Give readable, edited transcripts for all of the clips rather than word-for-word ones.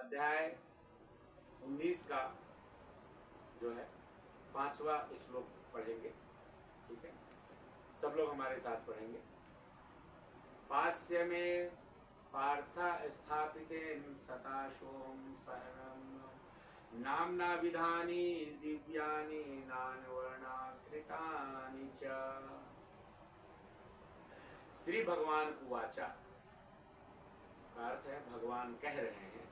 अध्याय 19 का जो है 5वां श्लोक पढ़ेंगे। ठीक है, सब लोग हमारे साथ पढ़ेंगे। पास्य में पार्थ स्थापितेन सताशोम सहनम नामना विधानी दिव्यानि नानवर्णाकृतानि च। श्री भगवान उवाचा, अर्थ है भगवान कह रहे हैं।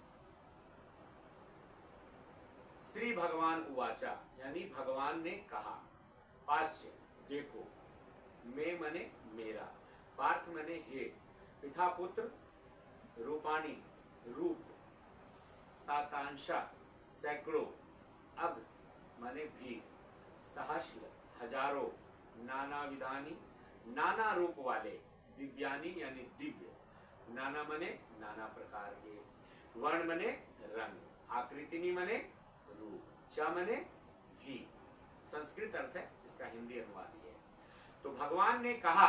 श्री भगवान उवाचा यानी भगवान ने कहा। पाश्य देखो, मैं मने मेरा, पार्थ मने हे, पिता पुत्र, रूपाणी रूप, सातांशा सैकड़ों, अग मने भी, सहस्र हजारों, नाना विधानी नाना रूप वाले, दिव्यानी यानी दिव्य, नाना मने नाना प्रकार के, वर्ण मने रंग, आकृतिनी मने रूप, च मने भी, संस्कृत अर्थ है, इसका हिंदी अनुवाद है। तो भगवान ने कहा,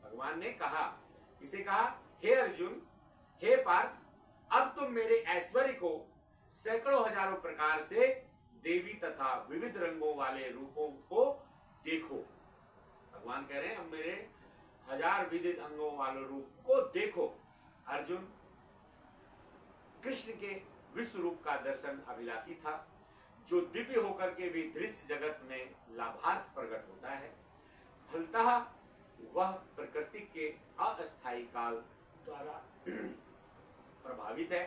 भगवान ने कहा, इसे कहा, हे अर्जुन, हे पार्थ, अब तुम मेरे ऐश्वर्य को सैकड़ों हजारों प्रकार से देवी तथा विविध रंगों वाले रूपों को देखो। भगवान कह रहे हैं अब मेरे हजार विविध अंगों वाले रूप को देखो। अर्जुन कृष्ण के विश्व रूप का दर्शन अभिलाषी था, जो दिव्य होकर के भी दृश्य जगत में लाभार्थ प्रकट होता है। फलतः वह प्रकृति के अस्थायी काल द्वारा प्रभावित है।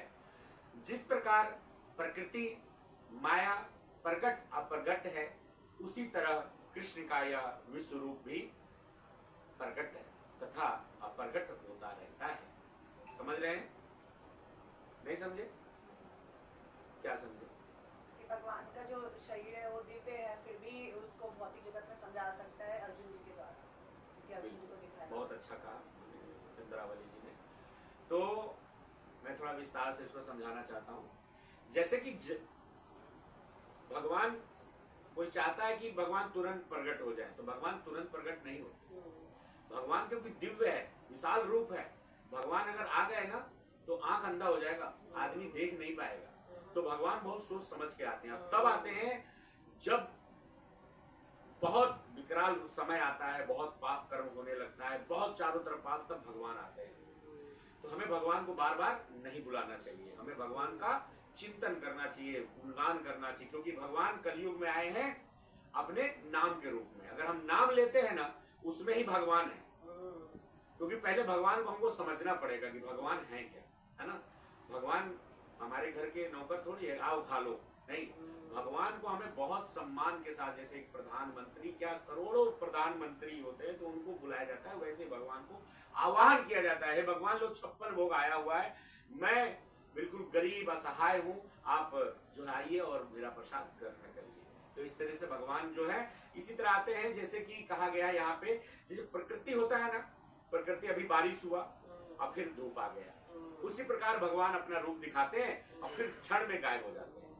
जिस प्रकार प्रकृति माया प्रकट अप्रगट है, उसी तरह कृष्ण का यह विश्व रूप भी प्रकट है तथा अप्रगट होता रहता है। समझ रहे हैं? नहीं समझे? क्या समझे? कि भगवान का जो शरीर है वो दिव्य है, फिर भी उसको भौतिक जगत में समझा सकता है अर्जुन जी के द्वारा, कि अर्जुन जी को दिखाया। बहुत अच्छा कहा चंद्रावली जी ने। तो मैं थोड़ा विस्तार से इसको समझाना चाहता हूँ। जैसे कि भगवान, कोई चाहता है कि भगवान तुरंत प्रकट हो जाए, तो भगवान तुरंत प्रकट नहीं होते। भगवान क्योंकि दिव्य है, विशाल रूप है, भगवान अगर आ गए ना तो आंख अंधा हो जाएगा, आदमी देख नहीं पाएगा। तो भगवान बहुत सोच समझ के आते हैं। अब तब आते हैं जब बहुत विकराल समय आता है, बहुत पाप कर्म होने लगता है, बहुत चारों तरफ पाप, तब भगवान आते हैं। तो हमें भगवान को बार बार नहीं बुलाना चाहिए, हमें भगवान का चिंतन करना चाहिए, गुणगान करना चाहिए, क्योंकि भगवान कलयुग में आए हैं अपने नाम के रूप में। अगर हम नाम लेते हैं ना, उसमें ही भगवान है। क्योंकि पहले भगवान को हमको समझना पड़ेगा कि भगवान है क्या, है ना। भगवान हमारे घर के नौकर थोड़ी है, आओ खा लो, नहीं। भगवान को हमें बहुत सम्मान के साथ, जैसे एक प्रधानमंत्री, क्या करोड़ों प्रधानमंत्री होते हैं तो उनको बुलाया जाता है, वैसे भगवान को आह्वान किया जाता है। भगवान लोग 56 भोग आया हुआ है, मैं बिल्कुल गरीब असहाय हूँ, आप जो आइए और मेरा प्रसाद ग्रहण करिए। तो इस तरह से भगवान जो है इसी तरह आते हैं। जैसे कि कहा गया यहाँ पे, जैसे प्रकृति होता है ना, प्रकृति, अभी बारिश हुआ और फिर धूप आ गया, उसी प्रकार भगवान अपना रूप दिखाते हैं और फिर क्षण में गायब हो जाते हैं।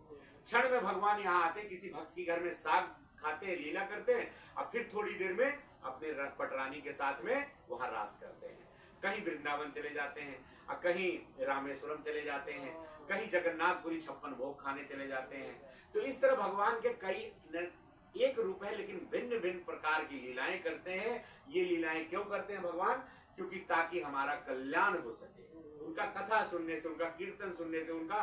क्षण में भगवान यहाँ आते हैं, किसी भक्त के घर में साग खाते हैं, लीला करते हैं, और फिर थोड़ी देर में अपने पटरानी के साथ में वहां रास करते हैं। कहीं वृंदावन चले जाते हैं, और कहीं रामेश्वरम चले जाते हैं, कहीं जगन्नाथपुरी 56 भोग खाने चले जाते हैं। तो इस तरह भगवान के कई एक रूप है, लेकिन भिन्न भिन्न प्रकार की लीलाएं करते हैं। ये लीलाएं क्यों करते हैं भगवान? क्योंकि ताकि हमारा कल्याण हो सके। उनका कथा सुनने से, उनका कीर्तन सुनने से, उनका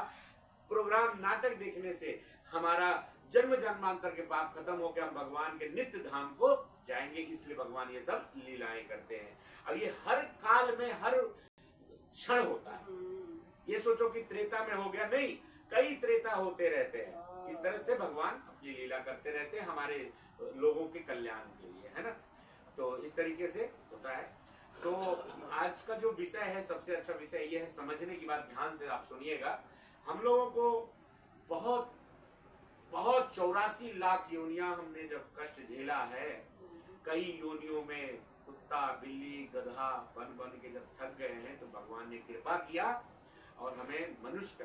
प्रोग्राम नाटक देखने से हमारा जन्म जन्मांतर के पाप खत्म होकर हम भगवान के नित्य धाम को जाएंगे। इसलिए भगवान ये सब लीलाएं करते हैं। अब ये हर काल में, हर क्षण होता है। ये सोचो कि त्रेता में हो गया, नहीं, कई त्रेता होते रहते हैं। इस तरह से भगवान अपनी लीला करते रहते हैं हमारे लोगों के कल्याण के लिए, है ना। तो इस तरीके से होता है। तो आज का जो विषय है, सबसे अच्छा विषय ये है, समझने की बात ध्यान से आप सुनिएगा। हम लोगों को बहुत 84 लाख योनियां हमने जब कष्ट झेला है, कई योनियों में कुत्ता, बिल्ली, गधा बन बन के जब थक गए हैं, तो भगवान ने कृपा किया और हमें मनुष्य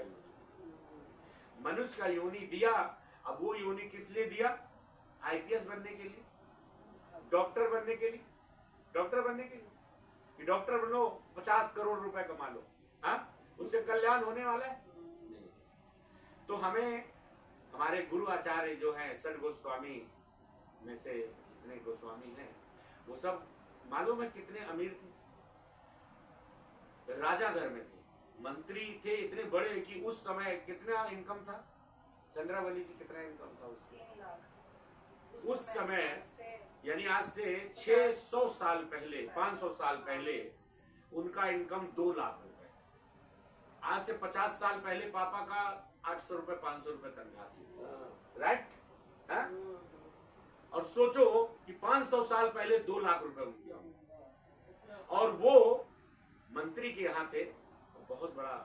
का योनि दिया। अब वो योनि किस लिए दिया? आईपीएस बनने के लिए, डॉक्टर बनने के लिए, डॉक्टर बनो, 50 करोड़ रुपए कमा लो, हाँ, उससे कल्याण होने वाला है? नहीं। तो हमें हमारे गुरु आचार्य जो हैं षड गोस्वामी में से जितने गोस्वामी हैं वो सब मालूम है कितने अमीर थे, राजा घर में थे, मंत्री थे इतने बड़े कि उस समय कितना इनकम था, चंद्रावली जी कितना इनकम था उसका 3 लाख उस समय, से यानी आज से 600 साल पहले 500 साल पहले उनका इनकम 2 लाख रुपए। आज से 50 साल पहले पापा का 800 रुपए 500 रुपए तनख्वाह थी, राइट? और सोचो कि 500 साल पहले 2 लाख रुपए उनकी आमदनी, और वो मंत्री के यहाँ थे, बहुत बड़ा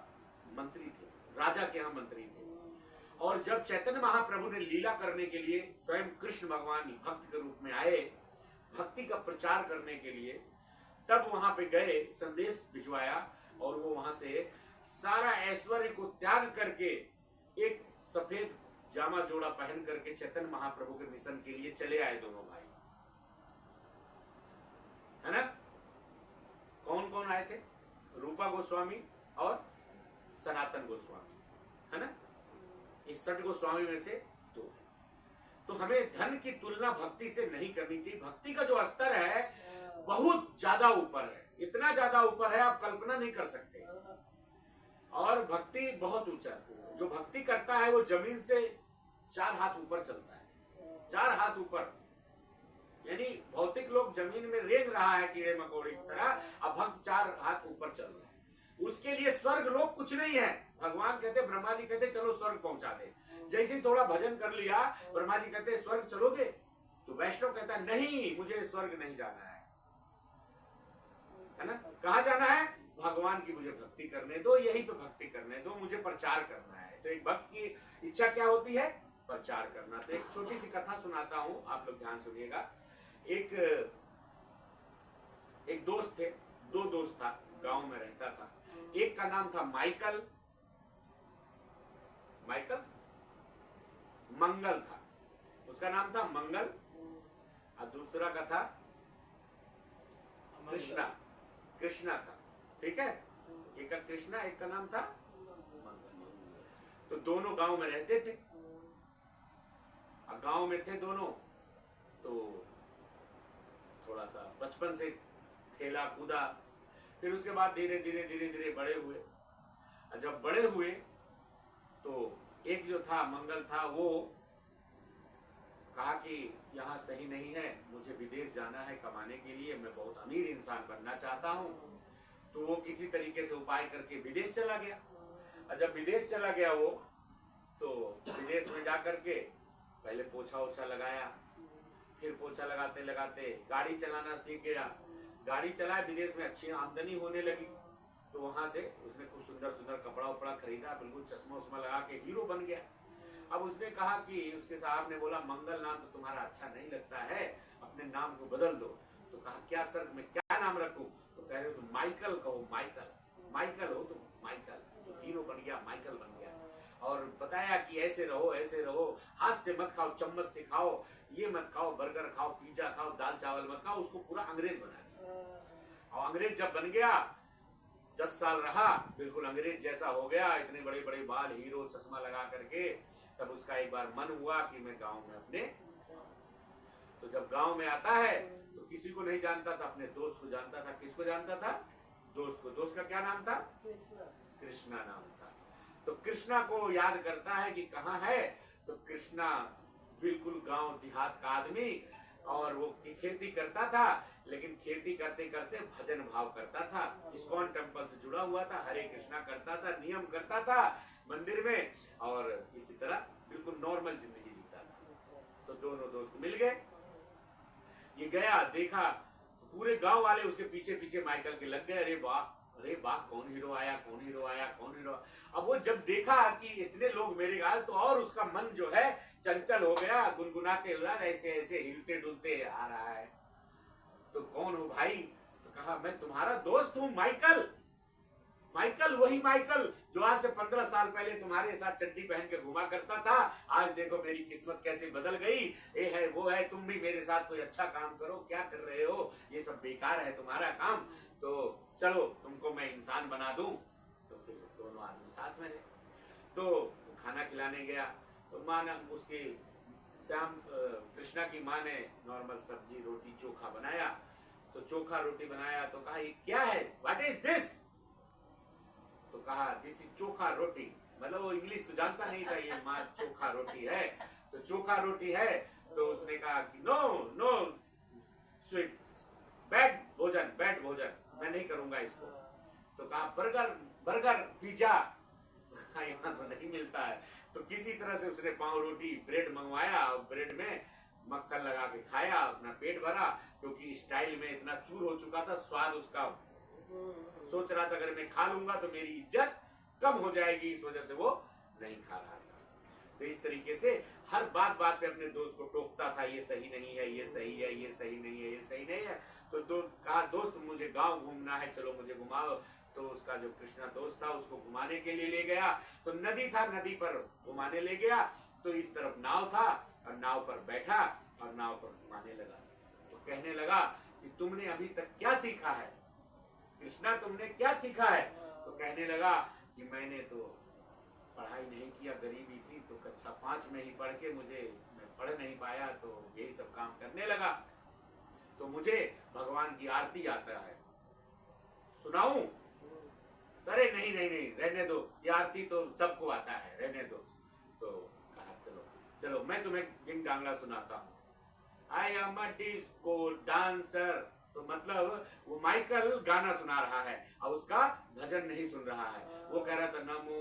मंत्री थे, राजा के यहाँ मंत्री थे। और जब चैतन्य महाप्रभु ने लीला करने के लिए स्वयं कृष्ण भगवान भक्त के रूप में आए भक्ति का प्रचार करने के लिए, तब वहां पे गए, संदेश भिजवाया, और वो वहां से सारा ऐश्वर्य को त्याग करके एक सफेद जामा जोड़ा पहन करके चैतन्य महाप्रभु के मिशन के लिए चले आए दोनों भाई, है ना? कौन कौन आए थे? रूपा गोस्वामी और सनातन गोस्वामी, है ना? इस 6 गोस्वामी में से 2 है। तो हमें धन की तुलना भक्ति से नहीं करनी चाहिए। भक्ति का जो स्तर है बहुत ज्यादा ऊपर है, इतना ज्यादा ऊपर है आप कल्पना नहीं कर सकते। और भक्ति बहुत ऊंचा, जो भक्ति करता है वो जमीन से 4 हाथ ऊपर चलता है, 4 हाथ ऊपर। यानी भौतिक लोग जमीन में रेंग रहा है कीड़े मकोड़े की तरह, अब भक्त 4 हाथ ऊपर चल रहा है। उसके लिए स्वर्ग लोग कुछ नहीं है। भगवान कहते, ब्रह्मा जी कहते चलो स्वर्ग पहुंचा दे। जैसे ही थोड़ा भजन कर लिया, ब्रह्मा जी कहते स्वर्ग चलोगे? तो वैष्णव कहता नहीं, मुझे स्वर्ग नहीं जाना है ना? कहाँ जाना है? भगवान की मुझे भक्ति करने दो, यहीं पे भक्ति करने दो, मुझे प्रचार करना है। तो एक भक्त की इच्छा क्या होती है? प्रचार करना। तो एक छोटी सी कथा सुनाता हूं, आप लोग ध्यान सुनिएगा। एक दोस्त थे, 2 दोस्त था, गांव में रहता था। एक का नाम था माइकल, मंगल था, उसका नाम था मंगल, और दूसरा का था कृष्णा था, ठीक है? एक का कृष्णा, एक का नाम था मंगल। तो दोनों गांव में रहते थे, और गांव में थे दोनों, तो थोड़ा सा बचपन से खेला कूदा, फिर उसके बाद धीरे धीरे बड़े हुए। और जब बड़े हुए तो एक जो था मंगल था, वो कहा कि यहाँ सही नहीं है, मुझे विदेश जाना है कमाने के लिए, मैं बहुत अमीर इंसान बनना चाहता हूँ। तो वो किसी तरीके से उपाय करके विदेश चला गया। और जब विदेश चला गया वो, तो विदेश में जा करके पहले पोछा ओछा लगाया, फिर पोछा लगाते लगाते गाड़ी चलाना सीख गया। गाड़ी चलाए, विदेश में अच्छी आमदनी होने लगी। तो वहां से उसने खूब सुंदर सुंदर कपड़ा उपड़ा खरीदा, बिल्कुल चश्मा उस्मा लगा के हीरो बन गया। अब उसने कहा कि उसके साहब ने बोला, मंगल नाम तो तुम्हारा अच्छा नहीं लगता है, अपने नाम को बदल दो। तो कहा क्या सर, मैं क्या नाम रखूं? तो कह रहे हो तुम माइकल कहो, माइकल हो तुम, माइकल। तो हीरो बन गया, माइकल बन गया। और बताया कि ऐसे रहो, हाथ से मत खाओ, चम्मच से खाओ, ये मत खाओ, बर्गर खाओ, पिज्जा खाओ, दाल चावल मत खाओ। उसको पूरा अंग्रेज बना दिया। और अंग्रेज जब बन गया, 10 साल रहा, बिल्कुल अंग्रेज जैसा हो गया, इतने बड़े बड़े बाल, हीरो, चश्मा लगा करके। तब उसका एक बार मन हुआ कि मैं गांव में अपने, तो जब गांव में आता है तो किसी को नहीं जानता था, अपने दोस्त को जानता था। किसको जानता था? दोस्त को। दोस्त का क्या नाम था? कृष्णा नाम था। तो कृष्णा को याद करता है कि कहाँ है। तो कृष्णा बिल्कुल गांव देहात का आदमी, और वो खेती करता था, लेकिन खेती करते करते भजन भाव करता था। इस्कॉन टेम्पल से जुड़ा हुआ था, हरे कृष्णा करता था, नियम करता था मंदिर में, और इसी तरह बिल्कुल नॉर्मल जिंदगी जीता था। तो दोनों दोस्त मिल गए। ये गया, देखा, तो पूरे गांव वाले उसके पीछे पीछे माइकल के लग गए। अरे वाह, कौन हीरो आया। अब वो जब देखा कि इतने लोग मेरे आए, तो और उसका मन जो है चंचल हो गया, गुनगुनाते हुआ ऐसे ऐसे हिलते डुलते आ रहा है। तो कौन हो भाई? तो कहा मैं तुम्हारा दोस्त हूँ माइकल, वही माइकल जो आज से 15 साल पहले तुम्हारे साथ चड्डी पहन के घुमा करता था। आज देखो मेरी किस्मत कैसे बदल गई, ये है वो है, तुम भी मेरे साथ कोई अच्छा काम करो। क्या कर रहे हो? ये सब बेकार है तुम्हारा काम, तो चलो तुमको मैं इंसान बना दूं। तो फिर दोनों आदमी साथ में रहे। तो खाना खिलाने गया तो माँ ने उसकी कृष्णा की माँ ने नॉर्मल सब्जी रोटी चोखा बनाया। तो चोखा रोटी बनाया तो कहा ये क्या है, व्हाट इज दिस? तो कहा दिस इज चोखा रोटी। मतलब वो इंग्लिश तो जानता नहीं था, ये माँ चोखा रोटी है तो चोखा रोटी है। तो उसने कहा कि नो नो स्वीट, बैड भोजन, बैड भोजन, मैं नहीं करूंगा इसको। तो कहा बर्गर बर्गर पिज्जा, यहाँ तो नहीं मिलता है। तो किसी तरह से उसने पाव रोटी ब्रेड मंगवाया और ब्रेड में मक्खन लगा के खाया, अपना पेट भरा, क्योंकि स्टाइल में इतना चूर हो चुका था, स्वाद उसका सोच रहा था अगर मैं खा लूंगा तो मेरी इज्जत कम हो जाएगी, इस वजह से वो नहीं खा रहा था। तो इस तरीके से हर बात बात पे अपने दोस्त को टोकता था, ये सही नहीं है, ये सही है, ये सही नहीं है, ये सही नहीं है। तो कहा दोस्त मुझे गांव घूमना है, चलो मुझे घुमाओ। तो उसका जो कृष्णा दोस्त था उसको घुमाने के लिए ले गया। तो नदी था, नदी पर घुमाने ले गया। तो इस तरफ नाव था और नाव पर बैठा और नाव पर घुमाने लगा। तो कहने लगा कि तुमने अभी तक क्या सीखा है कृष्णा, तुमने क्या सीखा है? तो कहने लगा कि मैंने तो पढ़ाई नहीं किया, गरीबी थी, तो कक्षा 5 में ही पढ़ के मैं पढ़ नहीं पाया, तो यही सब काम करने लगा। तो मुझे भगवान की आरती आता है, सुनाऊं? अरे नहीं नहीं नहीं, रहने दो, ये आरती तो सबको आता है, रहने दो। तो कहा चलो चलो मैं तुम्हें डिंग डांगला सुनाता हूँ। I am a disco dancer. तो मतलब वो माइकल गाना सुना रहा है और उसका भजन नहीं सुन रहा है। वो कह रहा था नमो